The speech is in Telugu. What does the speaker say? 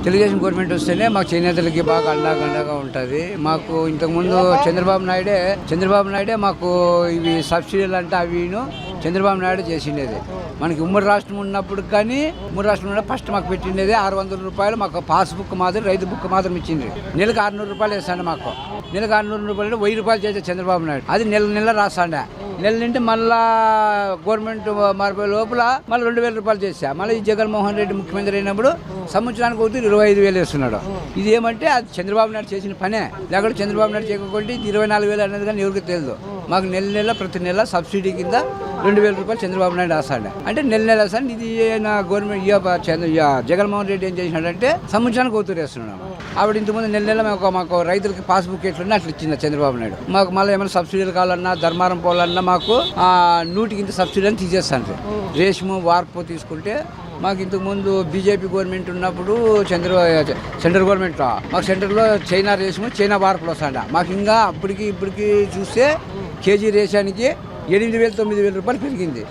తెలుగుదేశం గవర్నమెంట్ వస్తేనే మాకు చేనేతలకి బాగా అండగా ఉంటుంది. మాకు ఇంతకుముందు చంద్రబాబు నాయుడే మాకు ఇవి సబ్సిడీలు అంటే అవిను చంద్రబాబు నాయుడు చేసిండేది. మనకి ఉమ్మడి రాష్ట్రం ఉన్నప్పుడు కానీ ఉమ్మడి రాష్ట్రంలో ఫస్ట్ మాకు పెట్టిండేది 600 రూపాయలు మాకు పాస్బుక్ మాత్రం రైతు బుక్ మాత్రం ఇచ్చింది. నెలకు 600 రూపాయలు వేస్తాండే మాకు. నెలకు 600 రూపాయలు 1000 రూపాయలు చేసే చంద్రబాబు నాయుడు అది నెల రాస్తాండే. నెల నుండి మళ్ళా గవర్నమెంట్ మారిపోయే లోపల మళ్ళీ 2000 రూపాయలు చేసా. మళ్ళీ ఈ జగన్మోహన్ రెడ్డి ముఖ్యమంత్రి అయినప్పుడు సంవత్సరానికి ఒకటి 25,000 వేస్తున్నాడు. ఇది ఏమంటే అది చంద్రబాబు నాయుడు చేసిన పనే. లేకపోతే చంద్రబాబు నాయుడు చేయకపోతే 24,000 అనేది కానీ ఎవరికి తెలియదు. మాకు నెల ప్రతి నెల సబ్సిడీ కింద 2000 రూపాయలు చంద్రబాబు నాయుడు వేస్తాడు. అంటే నెల వేస్తాడు. ఇది నా గవర్నమెంట్ జగన్మోహన్ రెడ్డి ఏం చేసినాడంటే సంవత్సరానికి ఒకటి వేస్తున్నాడు. ఆవిడ ఇంతకుముందు నెల మాకు రైతులకి పాస్బుక్ ఎట్లున్నా అట్లా ఇచ్చింది చంద్రబాబు నాయుడు. మాకు మళ్ళీ ఏమైనా సబ్సిడీలు కావాలన్నా ధర్మారం పోవాలన్నా మాకు 100కి సబ్సిడీ అని తీసేస్తాను. రేషము వార్పు తీసుకుంటే మాకు ఇంతకుముందు బీజేపీ గవర్నమెంట్ ఉన్నప్పుడు సెంట్రల్ గవర్నమెంట్ మాకు సెంటర్లో చైనా రేషము చైనా వార్పులు వస్తాడ. మాకు ఇంకా ఇప్పటికి చూస్తే కేజీ రేషానికి 8,000 9,000 రూపాయలు పెరిగింది.